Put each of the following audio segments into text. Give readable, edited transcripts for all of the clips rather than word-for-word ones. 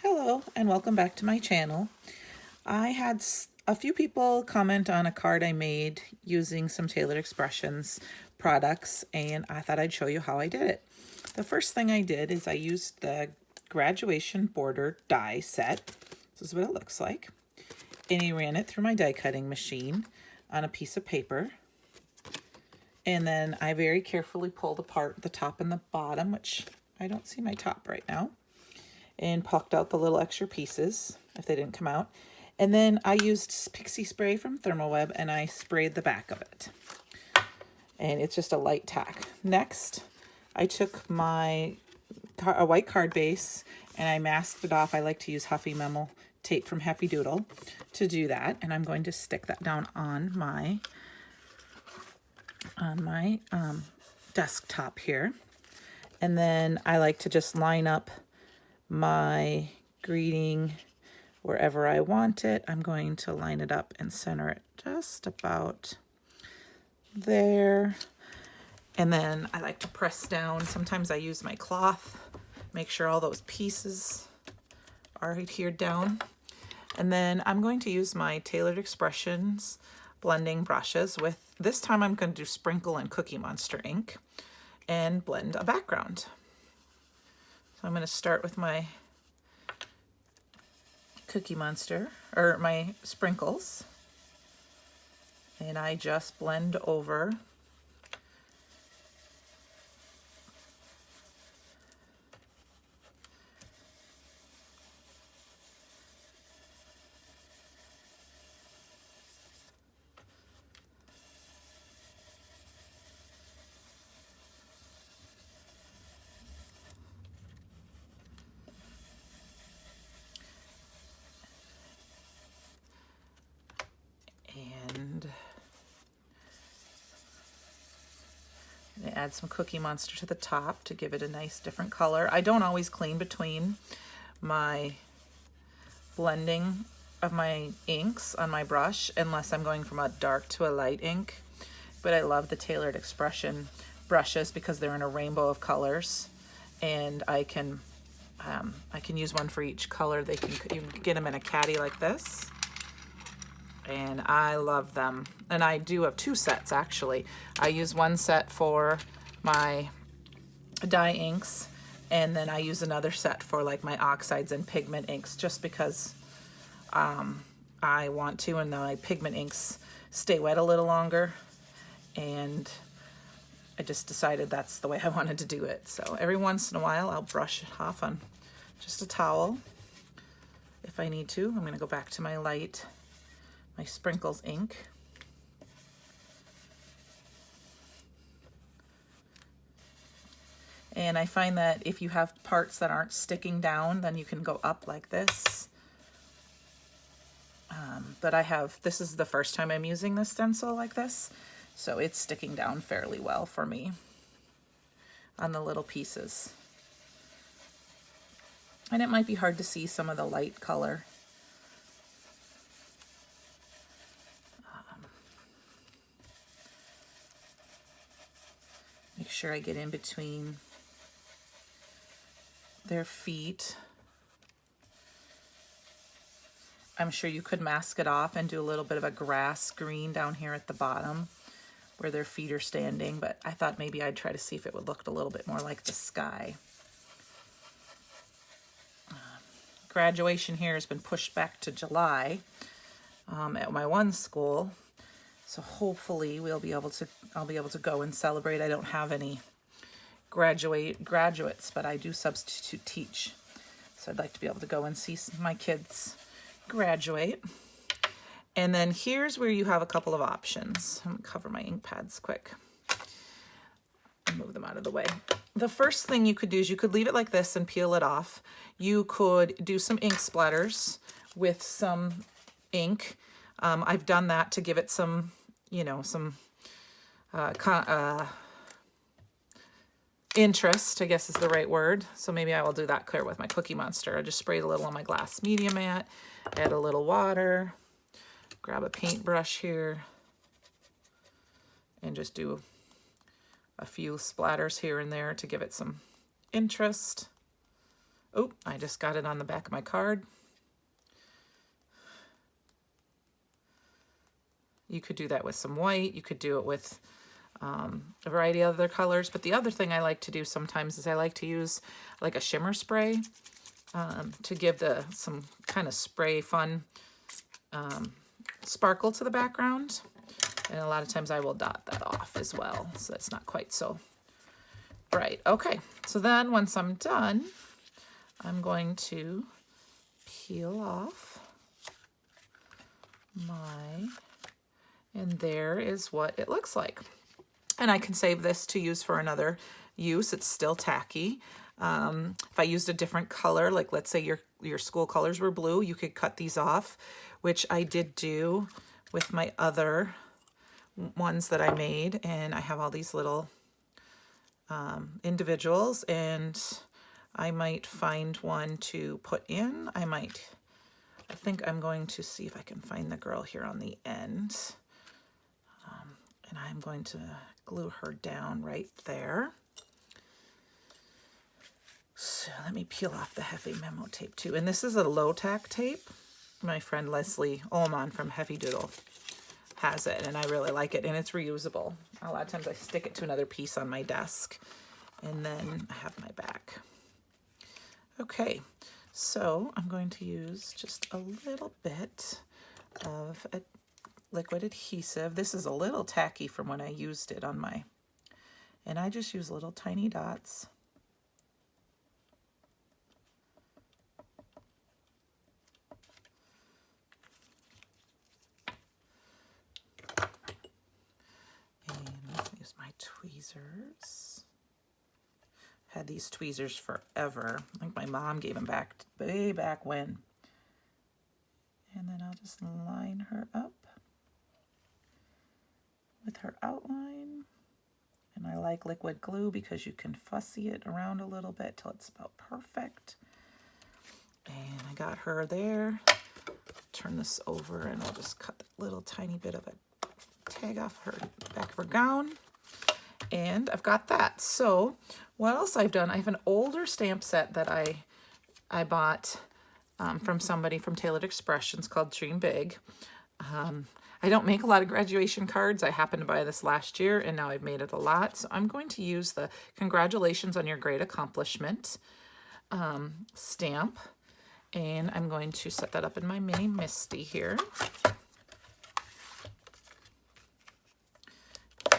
Hello and welcome back to my channel. I had a few people comment on a card I made using some Tailored Expressions products, and I thought I'd show you how I did it. The first thing I did is I used the graduation border die set. This is what it looks like. And I ran it through my die cutting machine on a piece of paper. And then I very carefully pulled apart the top and the bottom, which I don't see my top right now, and plucked out the little extra pieces if they didn't come out. And then I used pixie spray from Thermoweb and I sprayed the back of it. And it's just a light tack. Next, I took a white card base and I masked it off. I like to use Huffy Memo tape from Happy Doodle to do that. And I'm going to stick that down on my desktop here. And then I like to just line up my greeting wherever I want it. I'm going to line it up and center it just about there. And then I like to press down. Sometimes I use my cloth, make sure all those pieces are adhered down. And then I'm going to use my Tailored Expressions blending brushes with, this time I'm going to do Sprinkle and Cookie Monster ink and blend a background. So I'm going to start with my Cookie Monster, or my sprinkles, and I just blend over and add some Cookie Monster to the top to give it a nice different color. I don't always clean between my blending of my inks on my brush unless I'm going from a dark to a light ink, but I love the Tailored Expression brushes because they're in a rainbow of colors, and I can use one for each color. You can get them in a caddy like this, and I love them. And I do have two sets actually. I use one set for my dye inks, and then I use another set for like my oxides and pigment inks, just because I want to, and my pigment inks stay wet a little longer, and I just decided that's the way I wanted to do it. So every once in a while I'll brush it off on just a towel if I need to. I'm going to go back to my sprinkles ink. And I find that if you have parts that aren't sticking down, then you can go up like this. But this is the first time I'm using this stencil like this, so it's sticking down fairly well for me on the little pieces. And it might be hard to see some of the light color. Make sure I get in between their feet. I'm sure you could mask it off and do a little bit of a grass green down here at the bottom where their feet are standing, but I thought maybe I'd try to see if it would look a little bit more like the sky. Graduation here has been pushed back to July at my one school, so hopefully I'll be able to go and celebrate. I don't have any graduates, but I do substitute teach, so I'd like to be able to go and see my kids graduate. And then here's where you have a couple of options. I'm gonna cover my ink pads quick and move them out of the way. The first thing you could do is you could leave it like this and peel it off. You could do some ink splatters with some ink. I've done that to give it some, interest, I guess is the right word. So maybe I will do that clear with my Cookie Monster. I just sprayed a little on my glass media mat, add a little water, grab a paintbrush here, and just do a few splatters here and there to give it some interest. Oh, I just got it on the back of my card. You could do that with some white. You could do it with a variety of other colors. But the other thing I like to do sometimes is I like to use like a shimmer spray to give some kind of spray fun sparkle to the background. And a lot of times I will dot that off as well, so it's not quite so bright. Okay, so then once I'm done, I'm going to peel off and there is what it looks like. And I can save this to use for another use. It's still tacky. If I used a different color, like let's say your school colors were blue, you could cut these off, which I did do with my other ones that I made. And I have all these little individuals, and I might find one to put in. I think I'm going to see if I can find the girl here on the end. And I'm going to glue her down right there. So let me peel off the heavy memo tape too. And this is a low tack tape. My friend Leslie Ullman from Heavy Doodle has it, and I really like it, and it's reusable. A lot of times I stick it to another piece on my desk, and then I have my back. Okay, so I'm going to use just a little bit of a liquid adhesive. This is a little tacky from when I used it on my, and I just use little tiny dots. And use my tweezers. Had these tweezers forever. I think my mom gave them back way back when. And then I'll just line her up with her outline. And I like liquid glue because you can fussy it around a little bit till it's about perfect. And I got her there. Turn this over and I'll just cut a little tiny bit of a tag off her back of her gown. And I've got that. So what else I've done, I have an older stamp set that I bought from somebody from Tailored Expressions called Dream Big. I don't make a lot of graduation cards. I happened to buy this last year, and now I've made it a lot. So I'm going to use the Congratulations on Your Great Accomplishment stamp, and I'm going to set that up in my mini Misty here.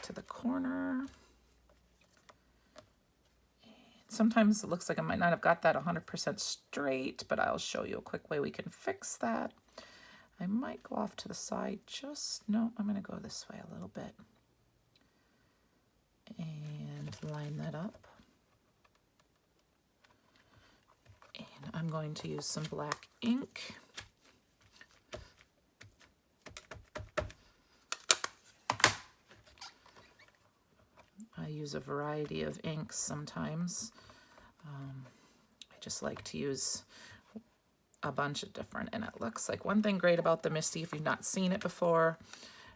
To the corner. Sometimes it looks like I might not have got that 100% straight, but I'll show you a quick way we can fix that. I might go off to the side no, I'm going to go this way a little bit. And line that up. And I'm going to use some black ink. I use a variety of inks sometimes. I just like to use a bunch of different, and it looks like one thing great about the Misty, if you've not seen it before,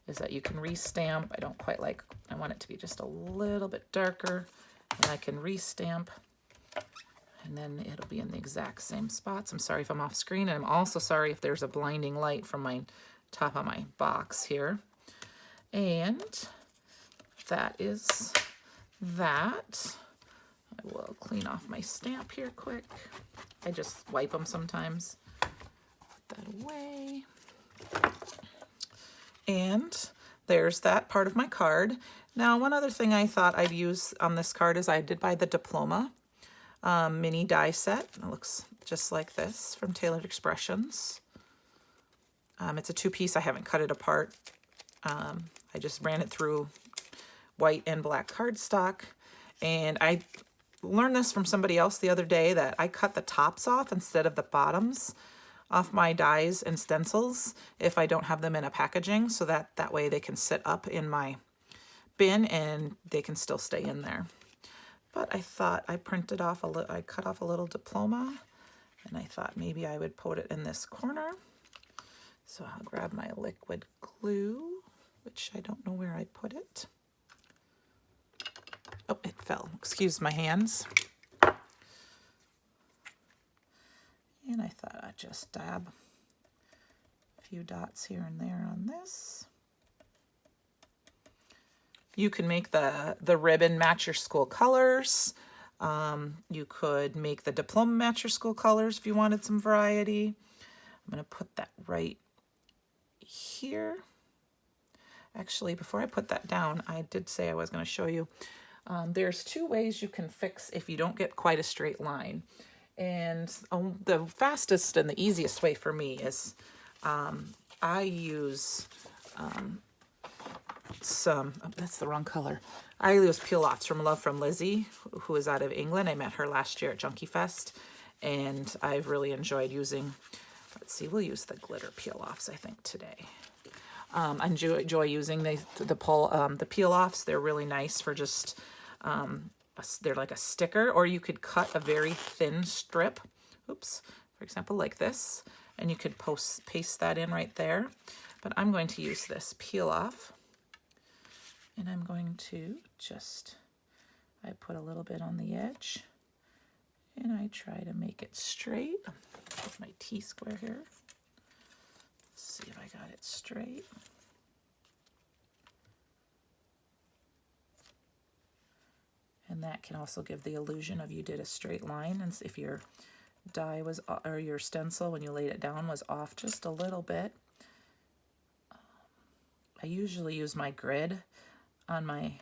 is that you can restamp. I want it to be just a little bit darker, and I can restamp, and then it'll be in the exact same spots. I'm sorry if I'm off screen, and I'm also sorry if there's a blinding light from my top of my box here. And that is that. I will clean off my stamp here quick. I just wipe them sometimes. Put that away. And there's that part of my card. Now, one other thing I thought I'd use on this card is I did buy the diploma mini die set. It looks just like this from Tailored Expressions. It's a two-piece. I haven't cut it apart. I just ran it through white and black cardstock, and I learned this from somebody else the other day that I cut the tops off instead of the bottoms off my dies and stencils if I don't have them in a packaging, so that way they can sit up in my bin and they can still stay in there. But I thought I cut off a little diploma, and I thought maybe I would put it in this corner. So I'll grab my liquid glue, which I don't know where I put it. Oh, it fell. Excuse my hands. And I thought I'd just dab a few dots here and there on this. You can make the ribbon match your school colors. You could make the diploma match your school colors if you wanted some variety. I'm going to put that right here. Actually, before I put that down, I did say I was going to show you. There's two ways you can fix if you don't get quite a straight line. And the fastest and the easiest way for me is I use that's the wrong color. I use peel-offs from Love from Lizzie, who is out of England. I met her last year at Junkie Fest, and I've really enjoyed using, let's see, we'll use the glitter peel-offs, I think, today. I enjoy using the peel-offs. They're really nice for just, they're like a sticker, or you could cut a very thin strip, oops, for example, like this, and you could paste that in right there. But I'm going to use this peel-off. And I'm going to I put a little bit on the edge and I try to make it straight. Put my T-square here. Let's see if I got it straight. And that can also give the illusion of you did a straight line. And if your die was, or your stencil when you laid it down was off just a little bit. I usually use my grid on my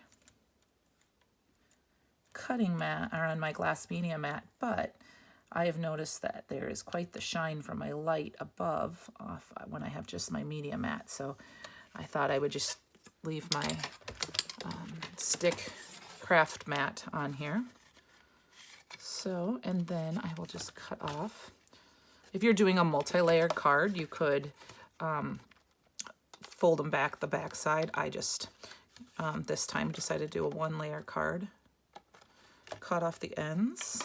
cutting mat or on my glass media mat, but I have noticed that there is quite the shine from my light above off when I have just my media mat. So I thought I would just leave my stick craft mat on here. So, and then I will just cut off. If you're doing a multi-layered card, you could fold them back the back side. I just this time decided to do a one-layer card. Cut off the ends,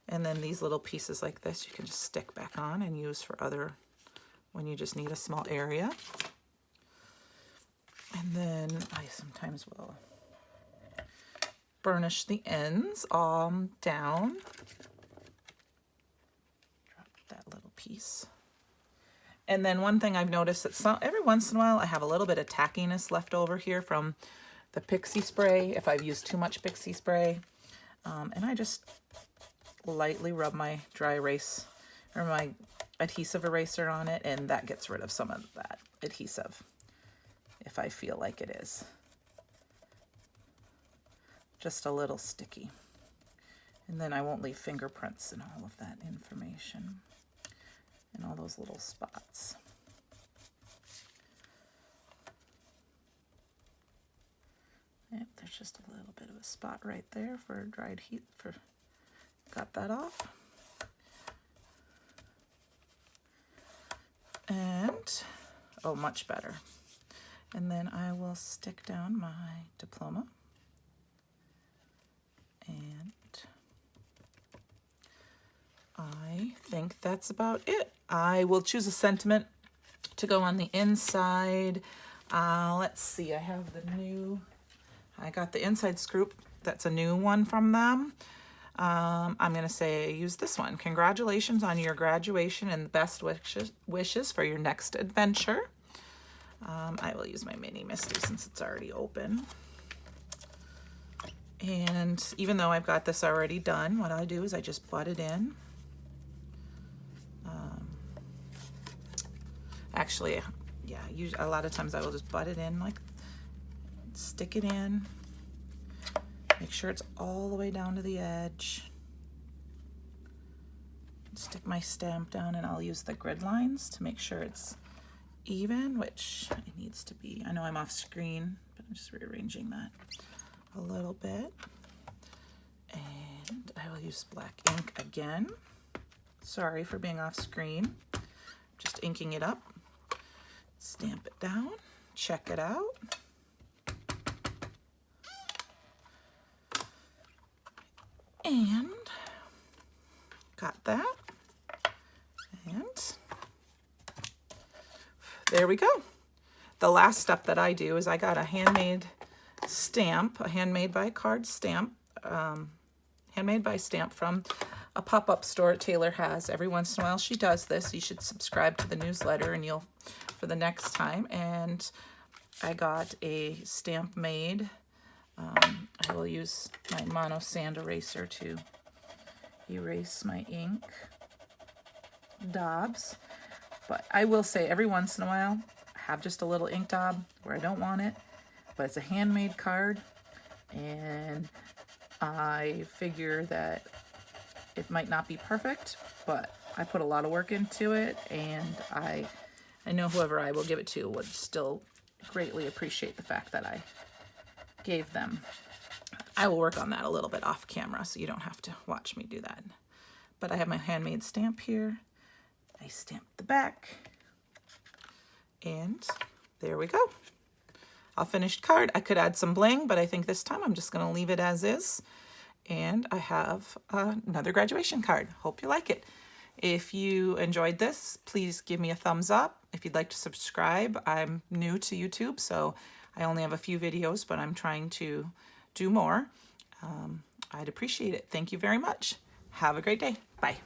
and then these little pieces like this you can just stick back on and use for other, when you just need a small area. And then I sometimes will burnish the ends down. Drop that little piece. And then one thing I've noticed that every once in a while I have a little bit of tackiness left over here from the pixie spray, if I've used too much pixie spray. And I just lightly rub my dry erase or my adhesive eraser on it, and that gets rid of some of that adhesive if I feel like it is just a little sticky. And then I won't leave fingerprints and all of that information and all those little spots. Yep, there's just a little bit of a spot right there for dried heat. Got that off. And, oh, much better. And then I will stick down my diploma. And I think that's about it. I will choose a sentiment to go on the inside. Let's see, I got the inside scoop. That's a new one from them. I'm going to say use this one. Congratulations on your graduation and best wishes for your next adventure. I will use my mini Misty since it's already open. And even though I've got this already done, what I do is I just butt it in. Actually, yeah, a lot of times I will just butt it in, like stick it in, make sure it's all the way down to the edge. Stick my stamp down, and I'll use the grid lines to make sure it's even, which it needs to be. I know I'm off screen, but I'm just rearranging that a little bit. And I will use black ink again. Sorry for being off screen. Just inking it up. Stamp it down. Check it out. And got that. And there we go. The last step that I do is I got a handmade stamp, a handmade by card stamp, handmade by stamp from a pop-up store Taylor has. Every once in a while she does this. You should subscribe to the newsletter and you'll, for the next time. And I got a stamp made. I will use my mono sand eraser to erase my ink daubs. But I will say every once in a while I have just a little ink daub where I don't want it, but it's a handmade card, and I figure that it might not be perfect, but I put a lot of work into it, and I know whoever I will give it to would still greatly appreciate the fact that I gave them. I will work on that a little bit off camera so you don't have to watch me do that. But I have my handmade stamp here. I stamped the back, and there we go. A finished card. I could add some bling, but I think this time I'm just going to leave it as is. And I have another graduation card. Hope you like it. If you enjoyed this, please give me a thumbs up. If you'd like to subscribe, I'm new to YouTube, so I only have a few videos, but I'm trying to do more. I'd appreciate it. Thank you very much. Have a great day. Bye.